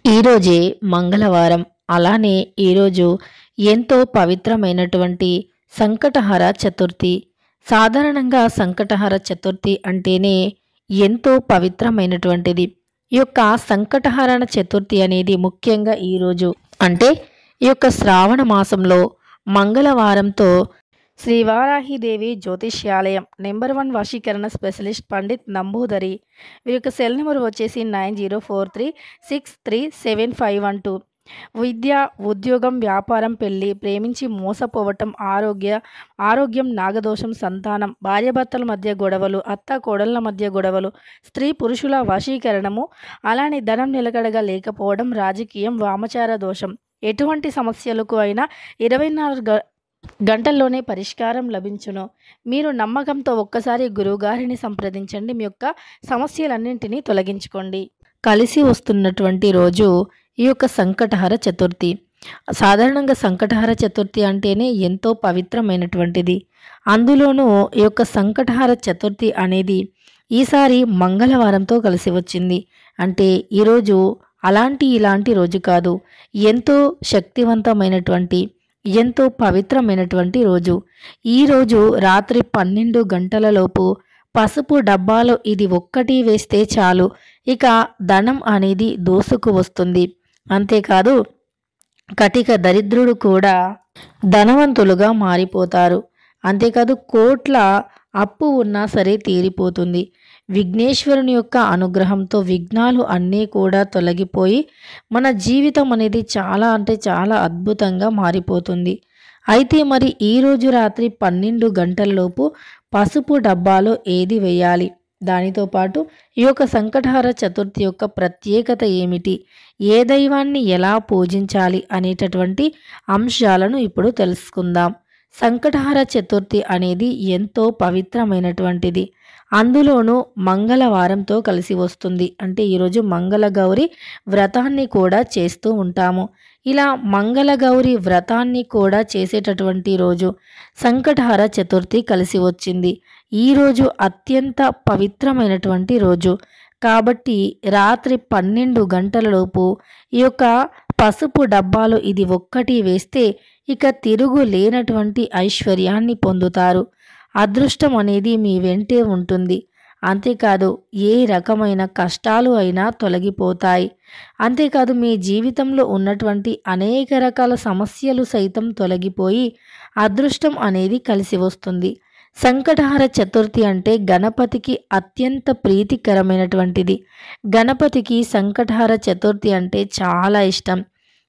ఈరోజే మంగళవారం. అలానే ఈరోజు ఎంతో పవిత్రమైనటువంటి సంకటహర చతుర్థి. సాధారణంగా సంకటహర చతుర్థి అంటేనే ఎంతో పవిత్రమైనటువంటిది. ఈ యొక్క సంకటహరణ చతుర్థి అనేది ముఖ్యంగా ఈరోజు అంటే ఈ యొక్క శ్రావణ మాసంలో మంగళవారంతో శ్రీ వారాహిదేవి జ్యోతిష్యాలయం నెంబర్ 1 వశీకరణ స్పెషలిస్ట్ పండిత్ నంబూదరి. వీరి యొక్క సెల్ నెంబర్ వచ్చేసి 9043637512. విద్య, ఉద్యోగం, వ్యాపారం, పెళ్లి, ప్రేమించి మోసపోవటం, ఆరోగ్యం, నాగదోషం, సంతానం, భార్యాభర్తల మధ్య గొడవలు, అత్త కోడళ్ళ మధ్య గొడవలు, స్త్రీ పురుషుల వశీకరణము, అలానే ధనం నిలకడగా లేకపోవడం, రాజకీయం, వామచార దోషం, ఎటువంటి సమస్యలకు అయినా 24 గంటల్లోనే పరిష్కారం లభించును. మీరు నమ్మకంతో ఒక్కసారి గురువుగారిని సంప్రదించండి. మీ యొక్క సమస్యలన్నింటినీ తొలగించుకోండి. కలిసి వస్తున్నటువంటి రోజు ఈ యొక్క సంకటహర చతుర్థి. సాధారణంగా సంకటహర చతుర్థి అంటేనే ఎంతో పవిత్రమైనటువంటిది. అందులోనూ ఈ యొక్క సంకటహర చతుర్థి అనేది ఈసారి మంగళవారంతో కలిసి వచ్చింది. అంటే ఈరోజు ఇలాంటి రోజు కాదు, ఎంతో శక్తివంతమైనటువంటి ఎంతో పవిత్రమైనటువంటి రోజు. ఈరోజు రాత్రి 12 గంటలలోపు పసుపు డబ్బాలో ఇది ఒక్కటి వేస్తే చాలు, ఇక ధనం అనేది దోసుకు వస్తుంది. అంతేకాదు కటిక దరిద్రుడు కూడా ధనవంతులుగా మారిపోతారు. అంతేకాదు కోట్ల అప్పు ఉన్నా సరే తీరిపోతుంది. విఘ్నేశ్వరుని యొక్క అనుగ్రహంతో విఘ్నాలు అన్నీ కూడా తొలగిపోయి మన జీవితం అనేది చాలా అద్భుతంగా మారిపోతుంది. అయితే మరి ఈరోజు రాత్రి 12 గంటలలోపు పసుపు డబ్బాలో ఏది వేయాలి, దానితో పాటు ఈ యొక్క సంకటహర చతుర్థి యొక్క ప్రత్యేకత ఏమిటి, ఏ దైవాన్ని ఎలా పూజించాలి అనేటటువంటి అంశాలను ఇప్పుడు తెలుసుకుందాం. సంకటహర చతుర్థి అనేది ఎంతో పవిత్రమైనటువంటిది. అందులోనూ మంగళవారంతో కలిసి వస్తుంది. అంటే ఈరోజు మంగళగౌరి వ్రతాన్ని కూడా చేస్తూ ఉంటాము. ఇలా మంగళగౌరి వ్రతాన్ని కూడా చేసేటటువంటి రోజు సంకటహర చతుర్థి కలిసి వచ్చింది. ఈరోజు అత్యంత పవిత్రమైనటువంటి రోజు కాబట్టి రాత్రి 12 గంటలలోపు ఈ యొక్క పసుపు డబ్బాలో ఇది ఒక్కటి వేస్తే ఇక తిరుగు లేనటువంటి ఐశ్వర్యాన్ని పొందుతారు. అదృష్టం అనేది మీ వెంటే ఉంటుంది. అంతేకాదు ఏ రకమైన కష్టాలు అయినా తొలగిపోతాయి. అంతేకాదు మీ జీవితంలో ఉన్నటువంటి అనేక రకాల సమస్యలు సైతం తొలగిపోయి అదృష్టం అనేది కలిసి వస్తుంది. సంకటహర చతుర్థి అంటే గణపతికి అత్యంత ప్రీతికరమైనటువంటిది. గణపతికి సంకటహర చతుర్థి అంటే చాలా ఇష్టం.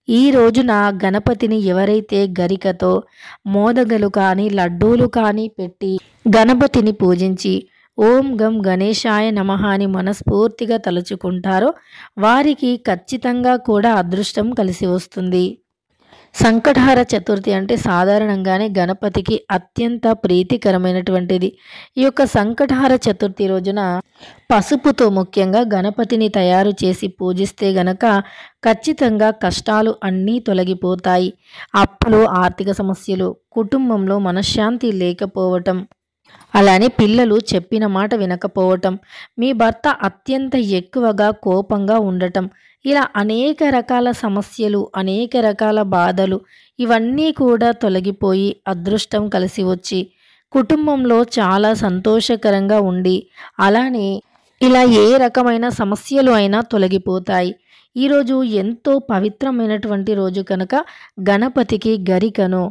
ఈ రోజున గణపతిని ఎవరైతే గరికతో మోదగలు కానీ లడ్డూలు కానీ పెట్టి గణపతిని పూజించి ఓం గం గణేశాయ నమః అని మనస్ఫూర్తిగా తలుచుకుంటారో వారికి ఖచ్చితంగా కూడా అదృష్టం కలిసి వస్తుంది. సంకటహర చతుర్థి అంటే సాధారణంగానే గణపతికి అత్యంత ప్రీతికరమైనటువంటిది. ఈ యొక్క సంకటహర చతుర్థి రోజున పసుపుతో ముఖ్యంగా గణపతిని తయారు చేసి పూజిస్తే గనక ఖచ్చితంగా కష్టాలు అన్నీ తొలగిపోతాయి. అప్పులు, ఆర్థిక సమస్యలు, కుటుంబంలో మనశ్శాంతి లేకపోవటం, అలానే పిల్లలు చెప్పిన మాట వినకపోవటం, మీ భర్త అత్యంత ఎక్కువగా కోపంగా ఉండటం, ఇలా అనేక రకాల సమస్యలు, అనేక రకాల బాధలు ఇవన్నీ కూడా తొలగిపోయి అదృష్టం కలిసి వచ్చి కుటుంబంలో చాలా సంతోషకరంగా ఉండి అలానే ఇలా ఏ రకమైన సమస్యలు అయినా తొలగిపోతాయి. ఈరోజు ఎంతో పవిత్రమైనటువంటి రోజు కనుక గణపతికి గరికను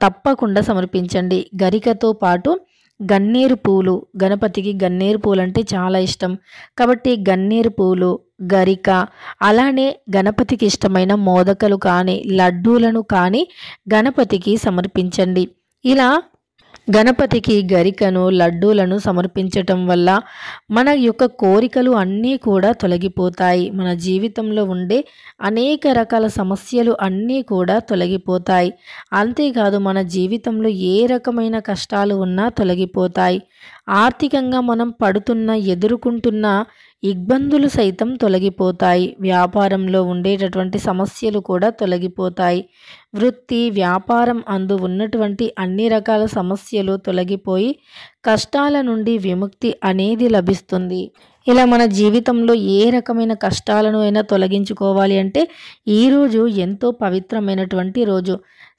తప్పకుండా సమర్పించండి. గరికతో పాటు గన్నేరు పూలు, గణపతికి గన్నేరు పూలు అంటే చాలా ఇష్టం కాబట్టి గన్నేరు పూలు, గరిక, అలానే గణపతికి ఇష్టమైన మోదకలు కానీ లడ్డూలను కానీ గణపతికి సమర్పించండి. ఇలా గణపతికి గరికను లడ్డూలను సమర్పించటం వల్ల మన యొక్క కోరికలు అన్నీ కూడా తొలగిపోతాయి. మన జీవితంలో ఉండే అనేక రకాల సమస్యలు అన్నీ కూడా తొలగిపోతాయి. అంతేకాదు మన జీవితంలో ఏ రకమైన కష్టాలు ఉన్నా తొలగిపోతాయి. ఆర్థికంగా మనం ఎదుర్కొంటున్న ఇబ్బందులు సైతం తొలగిపోతాయి. వ్యాపారంలో ఉండేటటువంటి సమస్యలు కూడా తొలగిపోతాయి. వృత్తి, వ్యాపారం అందు ఉన్నటువంటి అన్ని రకాల సమస్యలు తొలగిపోయి కష్టాల నుండి విముక్తి అనేది లభిస్తుంది. ఇలా మన జీవితంలో ఏ రకమైన కష్టాలను అయినా తొలగించుకోవాలి అంటే ఈరోజు ఎంతో పవిత్రమైనటువంటి రోజు.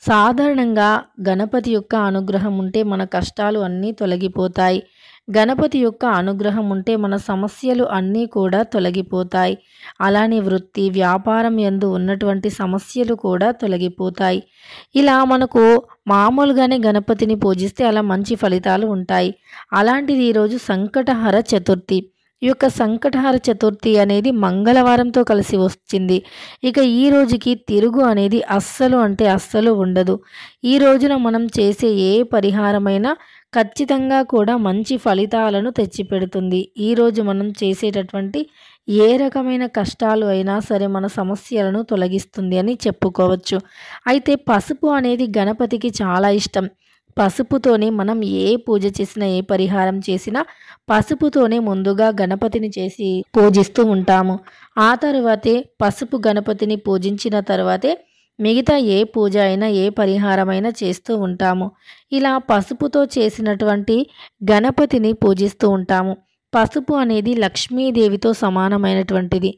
సాధారణంగా గణపతి యొక్క అనుగ్రహం ఉంటే మన కష్టాలు అన్నీ తొలగిపోతాయి. గణపతి యొక్క అనుగ్రహం ఉంటే మన సమస్యలు అన్నీ కూడా తొలగిపోతాయి. అలానే వృత్తి, వ్యాపారం యందు ఉన్నటువంటి సమస్యలు కూడా తొలగిపోతాయి. ఇలా మనకు మామూలుగానే గణపతిని పూజిస్తే అలా మంచి ఫలితాలు ఉంటాయి. అలాంటిది ఈరోజు సంకటహర చతుర్థి. ఈ యొక్క సంకటహర చతుర్థి అనేది మంగళవారంతో కలిసి వచ్చింది. ఇక ఈ రోజుకి తిరుగు అనేది అస్సలు అంటే అస్సలు ఉండదు. ఈ రోజున మనం చేసే ఏ పరిహారమైనా ఖచ్చితంగా కూడా మంచి ఫలితాలను తెచ్చిపెడుతుంది. ఈరోజు మనం చేసేటటువంటి ఏ రకమైన కష్టాలు అయినా సరే మన సమస్యలను తొలగిస్తుంది అని చెప్పుకోవచ్చు. అయితే పసుపు అనేది గణపతికి చాలా ఇష్టం. పసుపుతోనే మనం ఏ పూజ చేసినా, ఏ పరిహారం చేసినా పసుపుతోనే ముందుగా గణపతిని చేసి పూజిస్తూ ఉంటాము. ఆ తరువాతే పసుపు గణపతిని పూజించిన తర్వాతే మిగతా ఏ పూజ అయినా, ఏ పరిహారమైనా చేస్తూ ఉంటాము. ఇలా పసుపుతో చేసినటువంటి గణపతిని పూజిస్తూ ఉంటాము. పసుపు అనేది లక్ష్మీదేవితో సమానమైనటువంటిది.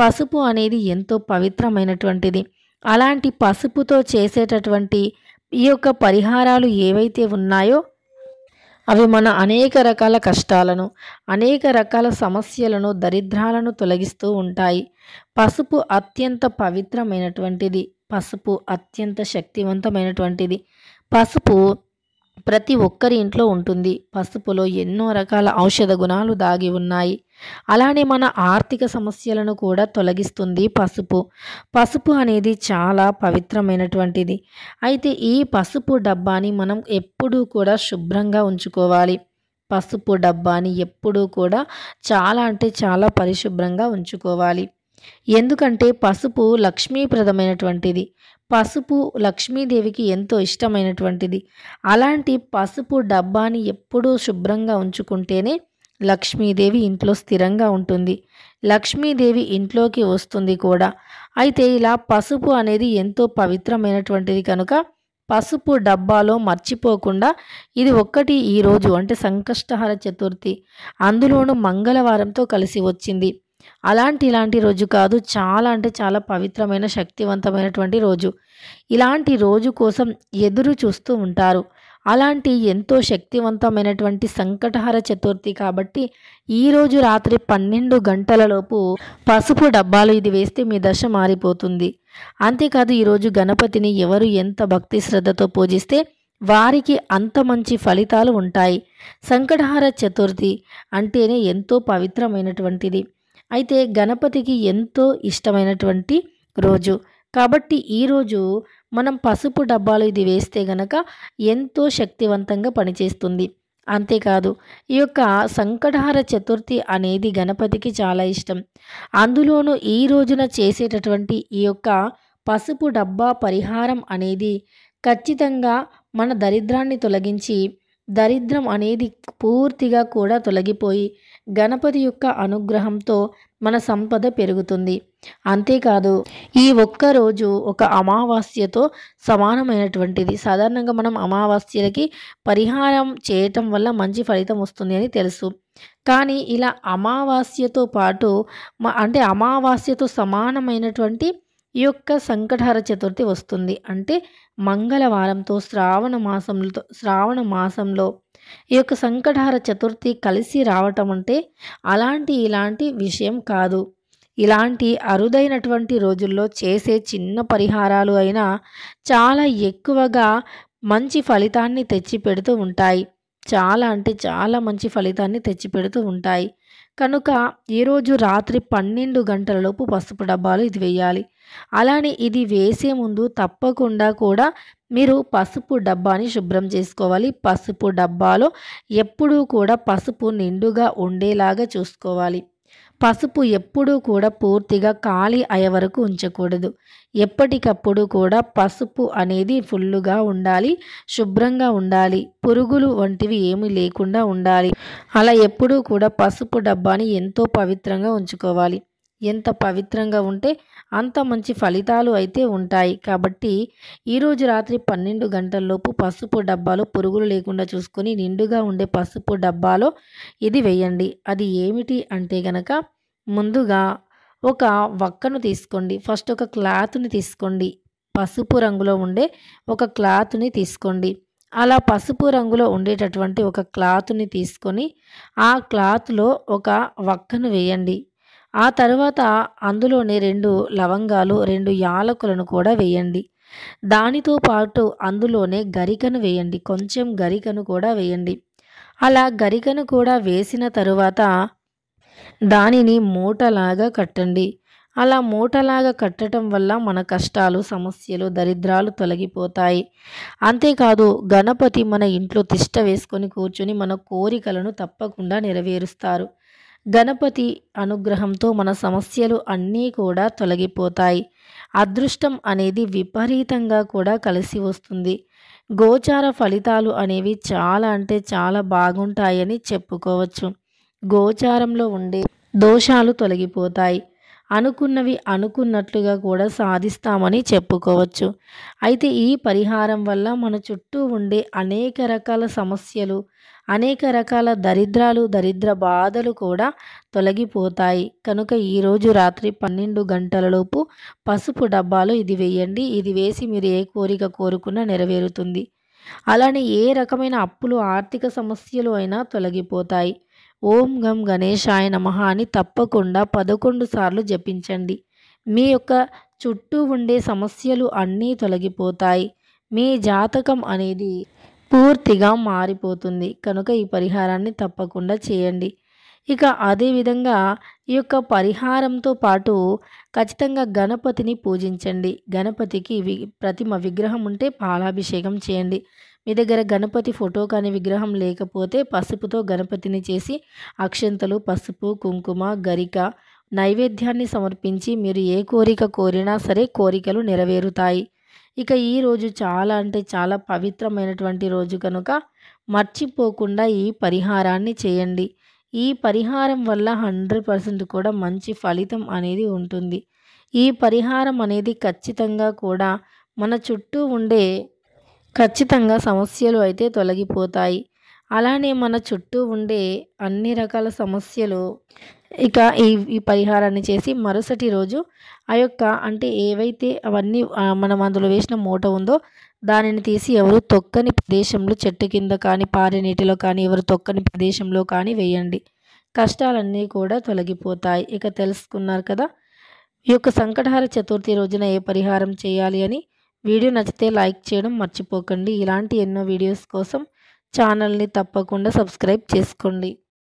పసుపు అనేది ఎంతో పవిత్రమైనటువంటిది. అలాంటి పసుపుతో చేసేటటువంటి ఈ యొక్క పరిహారాలు ఏవైతే ఉన్నాయో అవి మన అనేక రకాల కష్టాలను, అనేక రకాల సమస్యలను, దరిద్రాలను తొలగిస్తూ ఉంటాయి. పసుపు అత్యంత పవిత్రమైనటువంటిది. పసుపు అత్యంత శక్తివంతమైనటువంటిది. పసుపు ప్రతి ఒక్కరి ఇంట్లో ఉంటుంది. పసుపులో ఎన్నో రకాల ఔషధ గుణాలు దాగి ఉన్నాయి. అలానే మన ఆర్థిక సమస్యలను కూడా తొలగిస్తుంది పసుపు. పసుపు అనేది చాలా పవిత్రమైనటువంటిది. అయితే ఈ పసుపు డబ్బాని మనం ఎప్పుడూ కూడా శుభ్రంగా ఉంచుకోవాలి. పసుపు డబ్బాని ఎప్పుడూ కూడా చాలా అంటే చాలా పరిశుభ్రంగా ఉంచుకోవాలి. ఎందుకంటే పసుపు లక్ష్మీప్రదమైనటువంటిది. పసుపు లక్ష్మీదేవికి ఎంతో ఇష్టమైనటువంటిది. అలాంటి పసుపు డబ్బాని ఎప్పుడూ శుభ్రంగా ఉంచుకుంటేనే లక్ష్మీదేవి ఇంట్లో స్థిరంగా ఉంటుంది. లక్ష్మీదేవి ఇంట్లోకి వస్తుంది కూడా. అయితే ఇలా పసుపు అనేది ఎంతో పవిత్రమైనటువంటిది కనుక పసుపు డబ్బాలో మర్చిపోకుండా ఇది ఒక్కటి ఈరోజు అంటే సంకష్టహర చతుర్థి, అందులోనూ మంగళవారంతో కలిసి వచ్చింది. ఇలాంటి రోజు కాదు, చాలా అంటే చాలా పవిత్రమైన శక్తివంతమైనటువంటి రోజు. ఇలాంటి రోజు కోసం ఎదురు చూస్తూ ఉంటారు. అలాంటి ఎంతో శక్తివంతమైనటువంటి సంకటహర చతుర్థి కాబట్టి ఈరోజు రాత్రి 12 గంటలలోపు పసుపు డబ్బాలు ఇది వేస్తే మీ దశ మారిపోతుంది. అంతేకాదు ఈరోజు గణపతిని ఎవరు ఎంత భక్తి శ్రద్ధతో పూజిస్తే వారికి అంత మంచి ఫలితాలు ఉంటాయి. సంకటహర చతుర్థి అంటేనే ఎంతో పవిత్రమైనటువంటిది. అయితే గణపతికి ఎంతో ఇష్టమైనటువంటి రోజు కాబట్టి ఈరోజు మనం పసుపు డబ్బాలు ఇది వేస్తే గనక ఎంతో శక్తివంతంగా పనిచేస్తుంది. అంతేకాదు ఈ యొక్క సంకటహర చతుర్థి అనేది గణపతికి చాలా ఇష్టం. అందులోనూ ఈ రోజున చేసేటటువంటి ఈ యొక్క పసుపు డబ్బా పరిహారం అనేది ఖచ్చితంగా మన దరిద్రాన్ని తొలగించి దరిద్రం అనేది పూర్తిగా కూడా తొలగిపోయి గణపతి యొక్క అనుగ్రహంతో మన సంపద పెరుగుతుంది. అంతేకాదు ఈ ఒక్కరోజు ఒక అమావాస్యతో సమానమైనటువంటిది. సాధారణంగా మనం అమావాస్యలకి పరిహారం చేయటం వల్ల మంచి ఫలితం వస్తుంది అని తెలుసు. కానీ ఇలా అమావాస్యతో పాటు అంటే అమావాస్యతో సమానమైనటువంటి ఈ యొక్క సంకటహర చతుర్థి వస్తుంది. అంటే మంగళవారంతో శ్రావణ మాసంలో ఈ యొక్క సంకటహర చతుర్థి కలిసి రావటం అంటే ఇలాంటి విషయం కాదు. ఇలాంటి అరుదైనటువంటి రోజుల్లో చేసే చిన్న పరిహారాలు అయినా చాలా ఎక్కువగా మంచి ఫలితాన్ని తెచ్చిపెడుతూ ఉంటాయి. చాలా అంటే చాలా మంచి ఫలితాన్ని తెచ్చిపెడుతూ ఉంటాయి. కనుక ఈరోజు రాత్రి 12 గంటలలోపు పసుపు డబ్బాలు ఇది వేయాలి. అలానే ఇది వేసే ముందు తప్పకుండా కూడా మీరు పసుపు డబ్బాని శుభ్రం చేసుకోవాలి. పసుపు డబ్బాలో ఎప్పుడూ కూడా పసుపు నిండుగా ఉండేలాగా చూసుకోవాలి. పసుపు ఎప్పుడూ కూడా పూర్తిగా ఖాళీ అయ్యే వరకు ఉంచకూడదు. ఎప్పటికప్పుడు కూడా పసుపు అనేది ఫుల్లుగా ఉండాలి, శుభ్రంగా ఉండాలి, పురుగులు వంటివి ఏమీ లేకుండా ఉండాలి. అలా ఎప్పుడూ కూడా పసుపు డబ్బాని ఎంతో పవిత్రంగా ఉంచుకోవాలి. ఎంత పవిత్రంగా ఉంటే అంత మంచి ఫలితాలు అయితే ఉంటాయి. కాబట్టి ఈరోజు రాత్రి 12 గంటల్లోపు పసుపు డబ్బాలో పురుగులు లేకుండా చూసుకొని నిండుగా ఉండే పసుపు డబ్బాలో ఇది వేయండి. అది ఏమిటి అంటే గనక ముందుగా ఒక వక్కను తీసుకోండి. ఫస్ట్ ఒక క్లాత్‌ని తీసుకోండి. పసుపు రంగులో ఉండే ఒక క్లాత్‌ని తీసుకోండి. అలా పసుపు రంగులో ఉండేటటువంటి ఒక క్లాత్‌ని తీసుకొని ఆ క్లాత్‌లో ఒక వక్కను వేయండి. ఆ తర్వాత అందులోనే 2 లవంగాలు, 2 యాలకులను కూడా వేయండి. దానితో పాటు అందులోనే గరికను వేయండి. కొంచెం గరికను కూడా వేయండి. అలా గరికను కూడా వేసిన తరువాత దానిని మూటలాగా కట్టండి. అలా మూటలాగా కట్టటం వల్ల మన కష్టాలు, సమస్యలు, దరిద్రాలు తొలగిపోతాయి. అంతేకాదు గణపతి మన ఇంట్లో తిష్ట వేసుకొని కూర్చొని మన కోరికలను తప్పకుండా నెరవేరుస్తారు. గణపతి అనుగ్రహంతో మన సమస్యలు అన్నీ కూడా తొలగిపోతాయి. అదృష్టం అనేది విపరీతంగా కూడా కలిసి వస్తుంది. గోచార ఫలితాలు అనేవి చాలా అంటే చాలా బాగుంటాయని చెప్పుకోవచ్చు. గోచారంలో ఉండే దోషాలు తొలగిపోతాయి. అనుకున్నవి అనుకున్నట్లుగా కూడా సాధిస్తామని చెప్పుకోవచ్చు. అయితే ఈ పరిహారం వల్ల మన చుట్టూ ఉండే అనేక రకాల సమస్యలు, అనేక రకాల దరిద్రాలు, దరిద్ర బాధలు కూడా తొలగిపోతాయి. కనుక ఈరోజు రాత్రి 12 గంటలలోపు పసుపు డబ్బాలో ఇది వేయండి. ఇది వేసి మీరు ఏ కోరిక కోరుకున్నా నెరవేరుతుంది. అలానే ఏ రకమైన అప్పులు, ఆర్థిక సమస్యలు అయినా తొలగిపోతాయి. ఓం గం గణేశాయ నమః అని తప్పకుండా 11 సార్లు జపించండి. మీ యొక్క చుట్టూ ఉండే సమస్యలు అన్నీ తొలగిపోతాయి. మీ జాతకం అనేది పూర్తిగా మారిపోతుంది. కనుక ఈ పరిహారాన్ని తప్పకుండా చేయండి. ఇక అదేవిధంగా ఈ యొక్క పరిహారంతో పాటు ఖచ్చితంగా గణపతిని పూజించండి. గణపతికి ప్రతిమ విగ్రహం ఉంటే పాలాభిషేకం చేయండి. మీ దగ్గర గణపతి ఫోటో కానీ విగ్రహం లేకపోతే పసుపుతో గణపతిని చేసి అక్షంతలు, పసుపు, కుంకుమ, గరిక నైవేద్యాన్ని సమర్పించి మీరు ఏ కోరిక కోరినా సరే కోరికలు నెరవేరుతాయి. ఇక ఈ రోజు చాలా అంటే చాలా పవిత్రమైనటువంటి రోజు కనుక మర్చిపోకుండా ఈ పరిహారాన్ని చేయండి. ఈ పరిహారం వల్ల 100% కూడా మంచి ఫలితం అనేది ఉంటుంది. ఈ పరిహారం అనేది ఖచ్చితంగా కూడా మన చుట్టూ ఉండే ఖచ్చితంగా సమస్యలు అయితే తొలగిపోతాయి. అలానే మన చుట్టూ ఉండే అన్ని రకాల సమస్యలు ఇక ఈ పరిహారాన్ని చేసి మరుసటి రోజు ఆ యొక్క అంటే ఏవైతే అవన్నీ మనం అందులో వేసిన మూట ఉందో దానిని తీసి ఎవరు తొక్కని ప్రదేశంలో చెట్టు కింద కానీ పారే నీటిలో కానీ ఎవరు తొక్కని ప్రదేశంలో కానీ వేయండి. కష్టాలన్నీ కూడా తొలగిపోతాయి. ఇక తెలుసుకున్నారు కదా ఈ యొక్క సంకటహార చతుర్థి రోజున ఏ పరిహారం చేయాలి అని. వీడియో నచ్చితే లైక్ చేయడం మర్చిపోకండి. ఇలాంటి ఎన్నో వీడియోస్ కోసం ఛానల్ని తప్పకుండా సబ్స్క్రైబ్ చేసుకోండి.